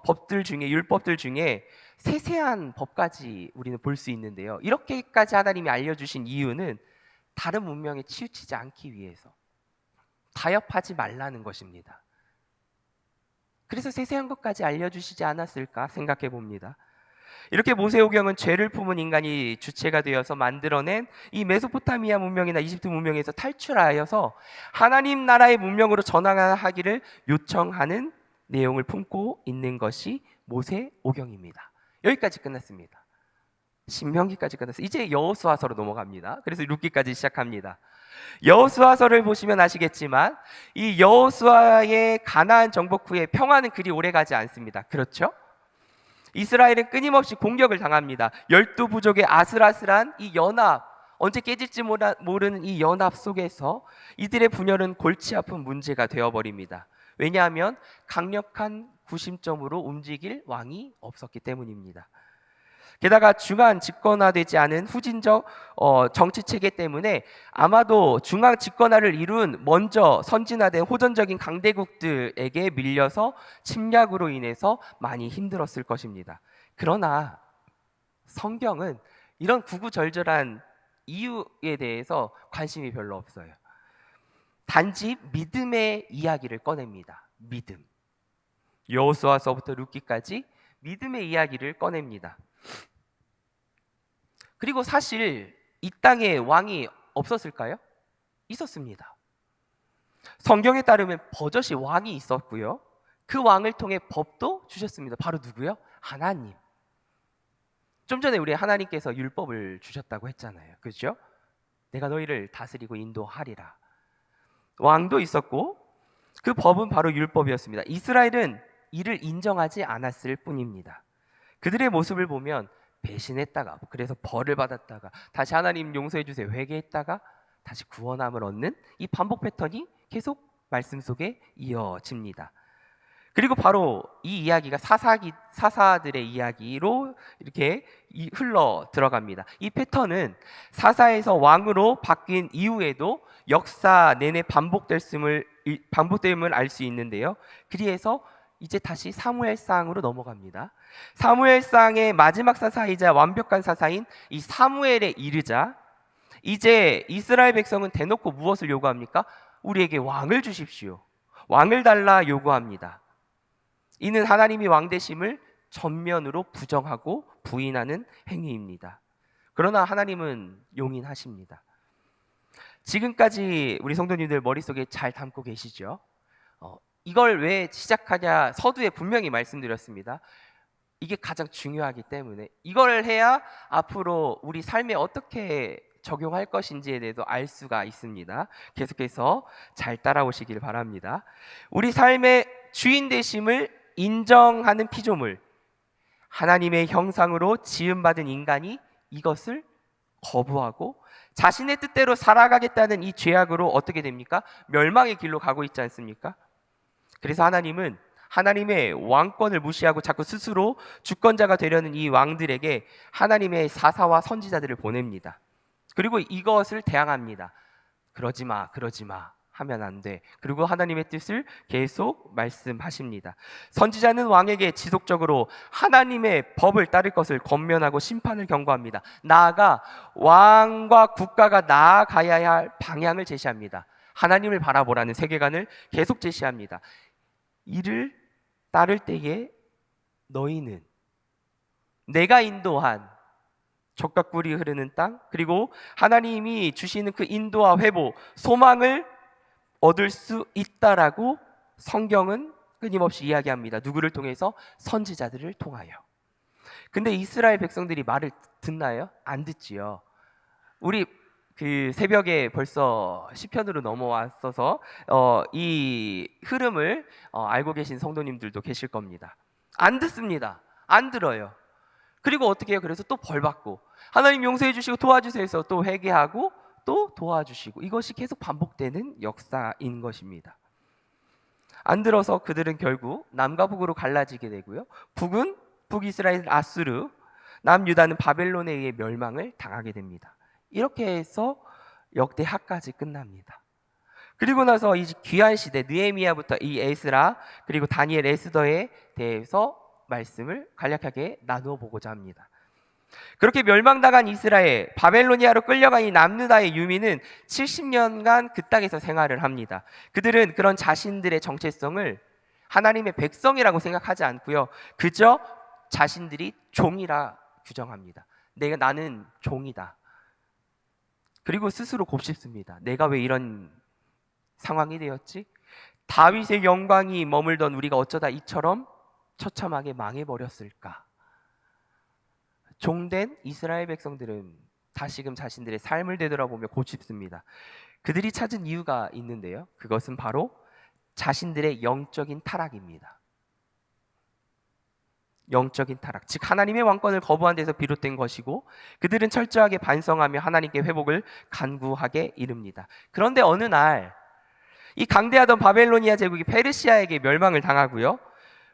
법들 중에 율법들 중에 세세한 법까지 우리는 볼 수 있는데요. 이렇게까지 하나님이 알려주신 이유는 다른 문명에 치우치지 않기 위해서 타협하지 말라는 것입니다. 그래서 세세한 것까지 알려주시지 않았을까 생각해 봅니다. 이렇게 모세오경은 죄를 품은 인간이 주체가 되어서 만들어낸 이 메소포타미아 문명이나 이집트 문명에서 탈출하여서 하나님 나라의 문명으로 전환하기를 요청하는 내용을 품고 있는 것이 모세오경입니다. 여기까지 끝났습니다. 신명기까지 끝났어요. 이제 여호수아서로 넘어갑니다. 그래서 룻기까지 시작합니다. 여호수아서를 보시면 아시겠지만 이 여호수아의 가나안 정복 후에 평화는 그리 오래가지 않습니다. 그렇죠? 이스라엘은 끊임없이 공격을 당합니다. 12부족의 아슬아슬한 이 연합, 언제 깨질지 모르는 이 연합 속에서 이들의 분열은 골치 아픈 문제가 되어버립니다. 왜냐하면 강력한 구심점으로 움직일 왕이 없었기 때문입니다. 게다가 중앙 집권화되지 않은 후진적 정치 체계 때문에 아마도 중앙 집권화를 이룬 먼저 선진화된 호전적인 강대국들에게 밀려서 침략으로 인해서 많이 힘들었을 것입니다. 그러나 성경은 이런 구구절절한 이유에 대해서 관심이 별로 없어요. 단지 믿음의 이야기를 꺼냅니다. 믿음. 여호수아서부터 룻기까지 믿음의 이야기를 꺼냅니다. 그리고 사실 이 땅에 왕이 없었을까요? 있었습니다. 성경에 따르면 버젓이 왕이 있었고요. 그 왕을 통해 법도 주셨습니다. 바로 누구요? 하나님. 좀 전에 우리 하나님께서 율법을 주셨다고 했잖아요. 그렇죠? 내가 너희를 다스리고 인도하리라. 왕도 있었고 그 법은 바로 율법이었습니다. 이스라엘은 이를 인정하지 않았을 뿐입니다. 그들의 모습을 보면 배신했다가 그래서 벌을 받았다가 다시 하나님 용서해 주세요 회개했다가 다시 구원함을 얻는 이 반복 패턴이 계속 말씀 속에 이어집니다. 그리고 바로 이 이야기가 사사들의 이야기로 이렇게 흘러 들어갑니다. 이 패턴은 사사에서 왕으로 바뀐 이후에도 역사 내내 반복됨을 알 수 있는데요. 그래서 이제 다시 사무엘상으로 넘어갑니다. 사무엘상의 마지막 사사이자 완벽한 사사인 이 사무엘에 이르자 이제 이스라엘 백성은 대놓고 무엇을 요구합니까? 우리에게 왕을 주십시오. 왕을 달라 요구합니다. 이는 하나님이 왕 되심을 전면으로 부정하고 부인하는 행위입니다. 그러나 하나님은 용인하십니다. 지금까지 우리 성도님들 머릿속에 잘 담고 계시죠? 이걸 왜 시작하냐 서두에 분명히 말씀드렸습니다. 이게 가장 중요하기 때문에 이걸 해야 앞으로 우리 삶에 어떻게 적용할 것인지에 대해서 알 수가 있습니다. 계속해서 잘 따라오시길 바랍니다. 우리 삶의 주인 되심을 인정하는 피조물, 하나님의 형상으로 지음받은 인간이 이것을 거부하고 자신의 뜻대로 살아가겠다는 이 죄악으로 어떻게 됩니까? 멸망의 길로 가고 있지 않습니까? 그래서 하나님은 하나님의 왕권을 무시하고 자꾸 스스로 주권자가 되려는 이 왕들에게 하나님의 사사와 선지자들을 보냅니다. 그리고 이것을 대항합니다. 그러지 마 하면 안 돼. 그리고 하나님의 뜻을 계속 말씀하십니다. 선지자는 왕에게 지속적으로 하나님의 법을 따를 것을 권면하고 심판을 경고합니다. 나아가 왕과 국가가 나아가야 할 방향을 제시합니다. 하나님을 바라보라는 세계관을 계속 제시합니다. 이를 따를 때에 너희는 내가 인도한 젖과 꿀이 흐르는 땅, 그리고 하나님이 주시는 그 인도와 회복, 소망을 얻을 수 있다라고 성경은 끊임없이 이야기합니다. 누구를 통해서? 선지자들을 통하여. 근데 이스라엘 백성들이 말을 듣나요? 안 듣지요. 우리 그 새벽에 벌써 시편으로 넘어왔어서 이 흐름을 알고 계신 성도님들도 계실 겁니다. 안 듣습니다. 안 들어요. 그리고 어떻게 해요? 그래서 또 벌 받고 하나님 용서해 주시고 도와주세요 해서 또 회개하고 또 도와주시고 이것이 계속 반복되는 역사인 것입니다. 안 들어서 그들은 결국 남과 북으로 갈라지게 되고요. 북은 북이스라엘 아수르, 남유다는 바벨론에 의해 멸망을 당하게 됩니다. 이렇게 해서 역대하까지 끝납니다. 그리고 나서 이 귀한 시대 느헤미야부터 이 에스라 그리고 다니엘 에스더에 대해서 말씀을 간략하게 나누어 보고자 합니다. 그렇게 멸망당한 이스라엘, 바벨로니아로 끌려간 이 남유다의 유민은 70년간 그 땅에서 생활을 합니다. 그들은 그런 자신들의 정체성을 하나님의 백성이라고 생각하지 않고요. 그저 자신들이 종이라 규정합니다. 나는 종이다. 그리고 스스로 곱씹습니다. 내가 왜 이런 상황이 되었지? 다윗의 영광이 머물던 우리가 어쩌다 이처럼 처참하게 망해버렸을까? 종된 이스라엘 백성들은 다시금 자신들의 삶을 되돌아보며 곱씹습니다. 그들이 찾은 이유가 있는데요. 그것은 바로 자신들의 영적인 타락입니다. 영적인 타락, 즉 하나님의 왕권을 거부한 데서 비롯된 것이고, 그들은 철저하게 반성하며 하나님께 회복을 간구하게 이릅니다. 그런데 어느 날 이 강대하던 바벨로니아 제국이 페르시아에게 멸망을 당하고요,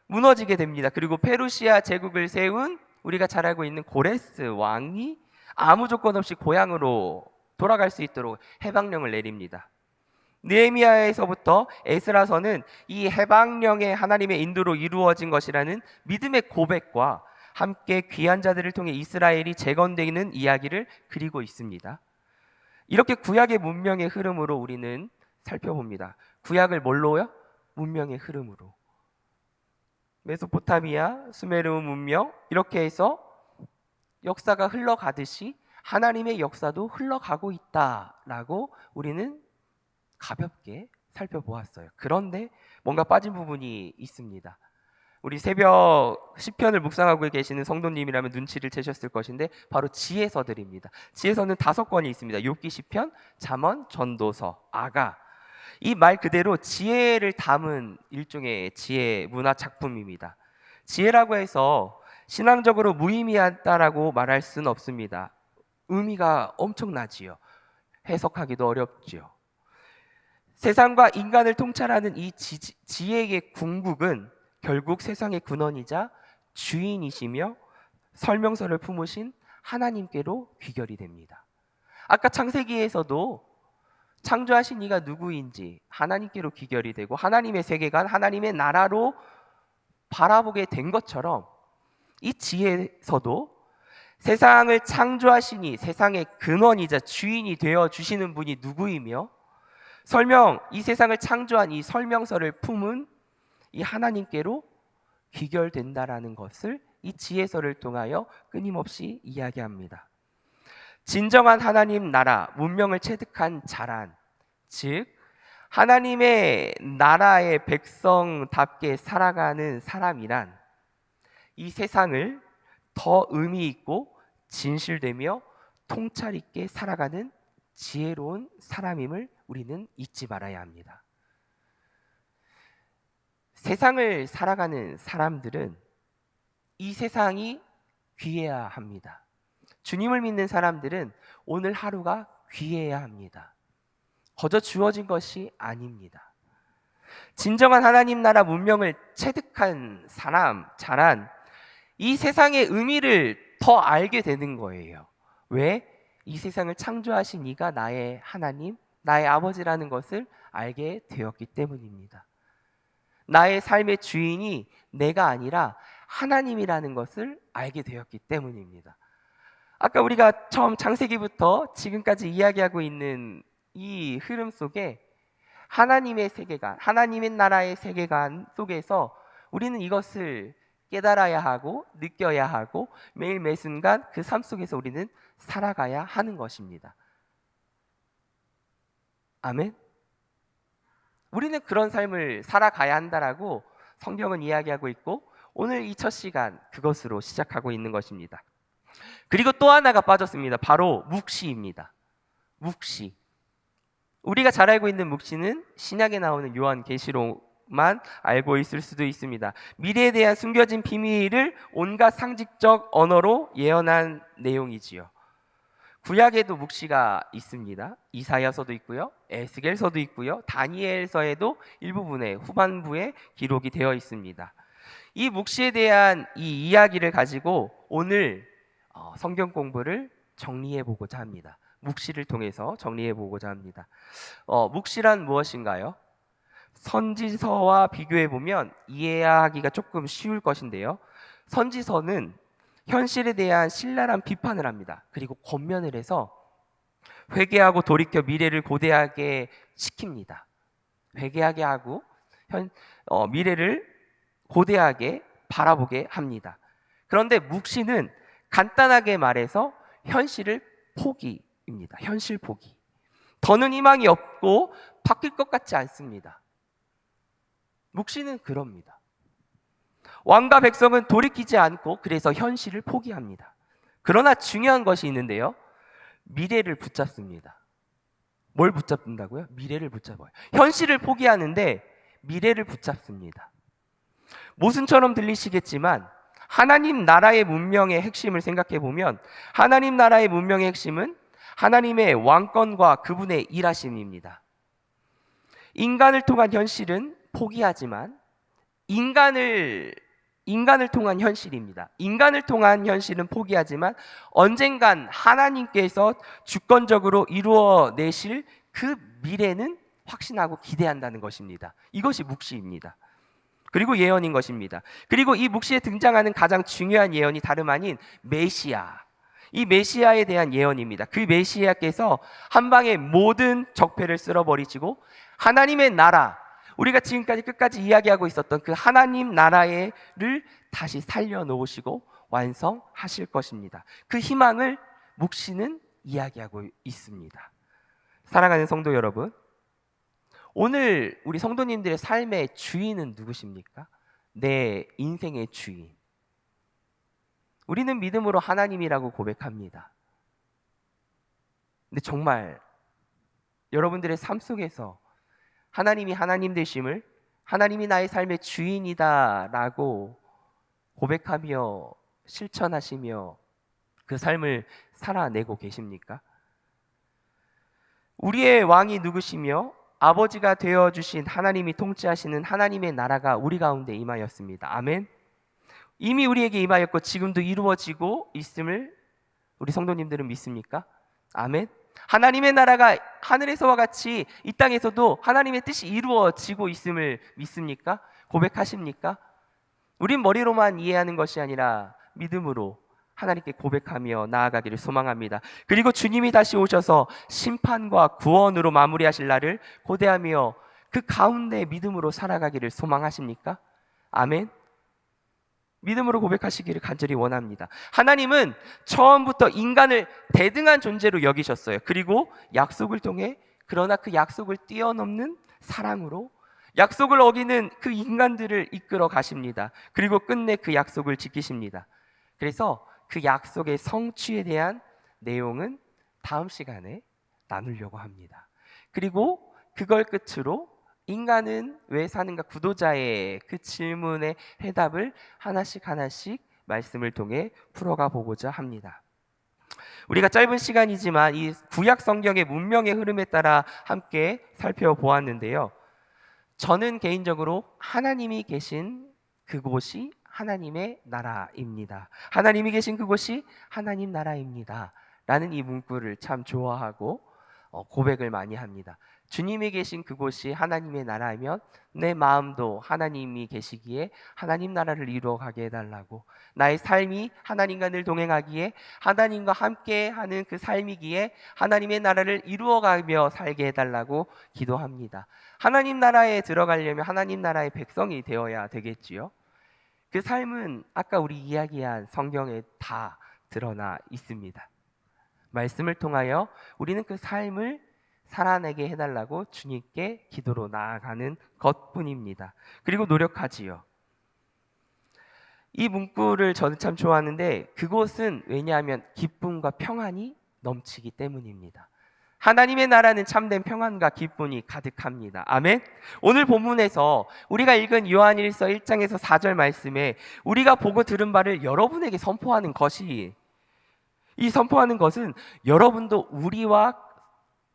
무너지게 됩니다. 그리고 페르시아 제국을 세운 우리가 잘 알고 있는 고레스 왕이 아무 조건 없이 고향으로 돌아갈 수 있도록 해방령을 내립니다. 느헤미야에서부터 에스라서는 이 해방령의 하나님의 인도로 이루어진 것이라는 믿음의 고백과 함께 귀한 자들을 통해 이스라엘이 재건되는 이야기를 그리고 있습니다. 이렇게 구약의 문명의 흐름으로 우리는 살펴봅니다. 구약을 뭘로요? 문명의 흐름으로. 메소포타미아, 수메르 문명, 이렇게 해서 역사가 흘러가듯이 하나님의 역사도 흘러가고 있다라고 우리는 가볍게 살펴보았어요. 그런데 뭔가 빠진 부분이 있습니다. 우리 새벽 시편을 묵상하고 계시는 성도님이라면 눈치를 채셨을 것인데, 바로 지혜서들입니다. 지혜서는 5권이 있습니다. 욥기, 시편, 잠언, 전도서, 아가. 이 말 그대로 지혜를 담은 일종의 지혜 문화 작품입니다. 지혜라고 해서 신앙적으로 무의미하다라고 말할 수는 없습니다. 의미가 엄청나지요. 해석하기도 어렵지요. 세상과 인간을 통찰하는 이 지혜의 궁극은 결국 세상의 근원이자 주인이시며 설명서를 품으신 하나님께로 귀결이 됩니다. 아까 창세기에서도 창조하신 이가 누구인지 하나님께로 귀결이 되고, 하나님의 세계관, 하나님의 나라로 바라보게 된 것처럼 이 지혜에서도 세상을 창조하시니 세상의 근원이자 주인이 되어 주시는 분이 누구이며, 이 세상을 창조한 이 설명서를 품은 이 하나님께로 귀결된다라는 것을 이 지혜서를 통하여 끊임없이 이야기합니다. 진정한 하나님 나라, 문명을 체득한 자란, 즉 하나님의 나라의 백성답게 살아가는 사람이란 이 세상을 더 의미 있고 진실되며 통찰 있게 살아가는 지혜로운 사람임을 우리는 잊지 말아야 합니다. 세상을 살아가는 사람들은 이 세상이 귀해야 합니다. 주님을 믿는 사람들은 오늘 하루가 귀해야 합니다. 거저 주어진 것이 아닙니다. 진정한 하나님 나라 문명을 체득한 사람, 자란, 이 세상의 의미를 더 알게 되는 거예요. 왜? 이 세상을 창조하신 이가 나의 하나님, 나의 아버지라는 것을 알게 되었기 때문입니다. 나의 삶의 주인이 내가 아니라 하나님이라는 것을 알게 되었기 때문입니다. 아까 우리가 처음 창세기부터 지금까지 이야기하고 있는 이 흐름 속에 하나님의 세계관, 하나님의 나라의 세계관 속에서 우리는 이것을 깨달아야 하고 느껴야 하고 매일 매 순간 그 삶 속에서 우리는 살아가야 하는 것입니다. 아멘. 우리는 그런 삶을 살아가야 한다라고 성경은 이야기하고 있고, 오늘 이 첫 시간 그것으로 시작하고 있는 것입니다. 그리고 또 하나가 빠졌습니다. 바로 묵시입니다. 묵시. 우리가 잘 알고 있는 묵시는 신약에 나오는 요한계시록만 알고 있을 수도 있습니다. 미래에 대한 숨겨진 비밀을 온갖 상징적 언어로 예언한 내용이지요. 구약에도 묵시가 있습니다. 이사야서도 있고요, 에스겔서도 있고요, 다니엘서에도 일부분의 후반부에 기록이 되어 있습니다. 이 묵시에 대한 이 이야기를 가지고 오늘 성경 공부를 정리해 보고자 합니다. 묵시를 통해서 정리해 보고자 합니다. 묵시란 무엇인가요? 선지서와 비교해 보면 이해하기가 조금 쉬울 것인데요, 선지서는 현실에 대한 신랄한 비판을 합니다. 그리고 권면을 해서 회개하고 돌이켜 미래를 고대하게 시킵니다. 회개하게 하고 미래를 고대하게 바라보게 합니다. 그런데 묵시는 간단하게 말해서 현실을 포기입니다. 현실 포기. 더는 희망이 없고 바뀔 것 같지 않습니다. 묵시는 그럽니다. 왕과 백성은 돌이키지 않고 그래서 현실을 포기합니다. 그러나 중요한 것이 있는데요. 미래를 붙잡습니다. 뭘 붙잡는다고요? 미래를 붙잡아요. 현실을 포기하는데 미래를 붙잡습니다. 모순처럼 들리시겠지만 하나님 나라의 문명의 핵심을 생각해 보면 하나님 나라의 문명의 핵심은 하나님의 왕권과 그분의 일하심입니다. 인간을 통한 현실은 포기하지만 인간을 통한 현실입니다. 인간을 통한 현실은 포기하지만 언젠간 하나님께서 주권적으로 이루어내실 그 미래는 확신하고 기대한다는 것입니다. 이것이 묵시입니다. 그리고 예언인 것입니다. 그리고 이 묵시에 등장하는 가장 중요한 예언이 다름 아닌 메시아. 이 메시아에 대한 예언입니다. 그 메시아께서 한 방에 모든 적폐를 쓸어버리시고 하나님의 나라, 우리가 지금까지 끝까지 이야기하고 있었던 그 하나님 나라를 다시 살려놓으시고 완성하실 것입니다. 그 희망을 묵시는 이야기하고 있습니다. 사랑하는 성도 여러분, 오늘 우리 성도님들의 삶의 주인은 누구십니까? 내 인생의 주인. 우리는 믿음으로 하나님이라고 고백합니다. 근데 정말 여러분들의 삶 속에서 하나님이 하나님 되심을, 하나님이 나의 삶의 주인이다 라고 고백하며 실천하시며 그 삶을 살아내고 계십니까? 우리의 왕이 누구시며 아버지가 되어주신 하나님이 통치하시는 하나님의 나라가 우리 가운데 임하였습니다. 아멘. 이미 우리에게 임하였고 지금도 이루어지고 있음을 우리 성도님들은 믿습니까? 아멘. 하나님의 나라가 하늘에서와 같이 이 땅에서도 하나님의 뜻이 이루어지고 있음을 믿습니까? 고백하십니까? 우린 머리로만 이해하는 것이 아니라 믿음으로 하나님께 고백하며 나아가기를 소망합니다. 그리고 주님이 다시 오셔서 심판과 구원으로 마무리하실 날을 고대하며 그 가운데 믿음으로 살아가기를 소망하십니까? 아멘. 믿음으로 고백하시기를 간절히 원합니다. 하나님은 처음부터 인간을 대등한 존재로 여기셨어요. 그리고 약속을 통해 그러나 그 약속을 뛰어넘는 사랑으로 약속을 어기는 그 인간들을 이끌어 가십니다. 그리고 끝내 그 약속을 지키십니다. 그래서 그 약속의 성취에 대한 내용은 다음 시간에 나누려고 합니다. 그리고 그걸 끝으로 인간은 왜 사는가 구도자의 그 질문의 해답을 하나씩 말씀을 통해 풀어가 보고자 합니다. 우리가 짧은 시간이지만 이 구약 성경의 문명의 흐름에 따라 함께 살펴보았는데요. 저는 개인적으로 하나님이 계신 그곳이 하나님의 나라입니다. 하나님이 계신 그곳이 하나님 나라입니다. 라는 이 문구를 참 좋아하고 고백을 많이 합니다. 주님이 계신 그곳이 하나님의 나라이면 내 마음도 하나님이 계시기에 하나님 나라를 이루어가게 해달라고, 나의 삶이 하나님과 늘 동행하기에 하나님과 함께하는 그 삶이기에 하나님의 나라를 이루어가며 살게 해달라고 기도합니다. 하나님 나라에 들어가려면 하나님 나라의 백성이 되어야 되겠지요. 그 삶은 아까 우리 이야기한 성경에 다 드러나 있습니다. 말씀을 통하여 우리는 그 삶을 살아내게 해달라고 주님께 기도로 나아가는 것뿐입니다. 그리고 노력하지요. 이 문구를 저는 참 좋아하는데 그곳은 왜냐하면 기쁨과 평안이 넘치기 때문입니다. 하나님의 나라는 참된 평안과 기쁨이 가득합니다. 아멘. 오늘 본문에서 우리가 읽은 요한일서 1장에서 4절 말씀에 우리가 보고 들은 바를 여러분에게 선포하는 것이, 이 선포하는 것은 여러분도 우리와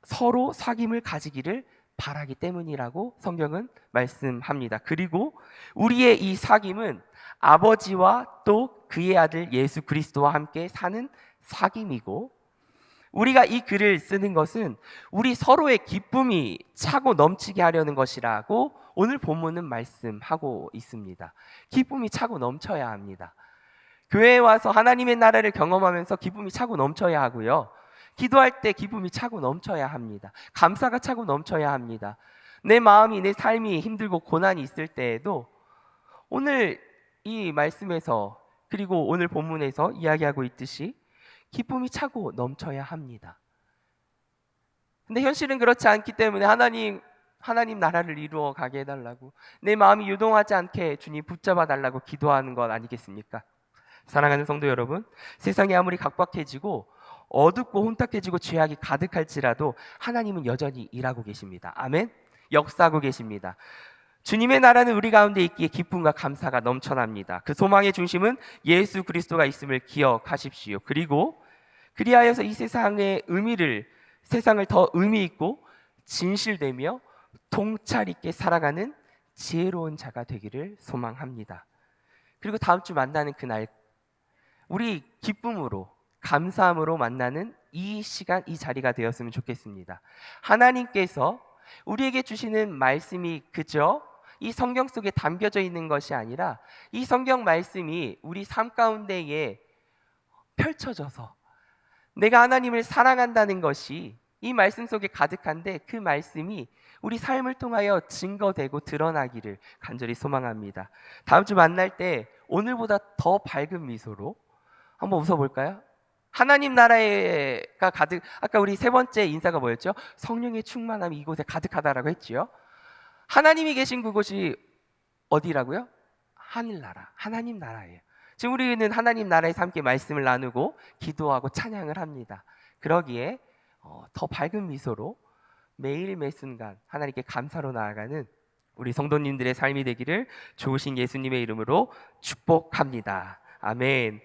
서로 사귐을 가지기를 바라기 때문이라고 성경은 말씀합니다. 그리고 우리의 이 사귐은 아버지와 또 그의 아들 예수 그리스도와 함께 사는 사귐이고, 우리가 이 글을 쓰는 것은 우리 서로의 기쁨이 차고 넘치게 하려는 것이라고 오늘 본문은 말씀하고 있습니다. 기쁨이 차고 넘쳐야 합니다. 교회에 와서 하나님의 나라를 경험하면서 기쁨이 차고 넘쳐야 하고요. 기도할 때 기쁨이 차고 넘쳐야 합니다. 감사가 차고 넘쳐야 합니다. 내 마음이, 내 삶이 힘들고 고난이 있을 때에도 오늘 이 말씀에서 그리고 오늘 본문에서 이야기하고 있듯이 기쁨이 차고 넘쳐야 합니다. 근데 현실은 그렇지 않기 때문에 하나님 나라를 이루어 가게 해달라고, 내 마음이 유동하지 않게 주님 붙잡아 달라고 기도하는 것 아니겠습니까? 사랑하는 성도 여러분, 세상이 아무리 각박해지고 어둡고 혼탁해지고 죄악이 가득할지라도 하나님은 여전히 일하고 계십니다. 아멘. 역사하고 계십니다. 주님의 나라는 우리 가운데 있기에 기쁨과 감사가 넘쳐납니다. 그 소망의 중심은 예수 그리스도가 있음을 기억하십시오. 그리고 그리하여서 이 세상을 더 의미 있고 진실되며 통찰 있게 살아가는 지혜로운 자가 되기를 소망합니다. 그리고 다음 주 만나는 그날, 우리 기쁨으로 감사함으로 만나는 이 시간, 이 자리가 되었으면 좋겠습니다. 하나님께서 우리에게 주시는 말씀이 그저 이 성경 속에 담겨져 있는 것이 아니라 이 성경 말씀이 우리 삶 가운데에 펼쳐져서 내가 하나님을 사랑한다는 것이 이 말씀 속에 가득한데, 그 말씀이 우리 삶을 통하여 증거되고 드러나기를 간절히 소망합니다. 다음 주 만날 때 오늘보다 더 밝은 미소로 한번 웃어볼까요? 하나님 나라가 가득, 아까 우리 세 번째 인사가 뭐였죠? 성령의 충만함이 이곳에 가득하다라고 했지요. 하나님이 계신 그곳이 어디라고요? 하늘나라, 하나님 나라예요. 지금 우리는 하나님 나라에서 함께 말씀을 나누고 기도하고 찬양을 합니다. 그러기에 더 밝은 미소로 매일 매 순간 하나님께 감사로 나아가는 우리 성도님들의 삶이 되기를 좋으신 예수님의 이름으로 축복합니다. 아멘.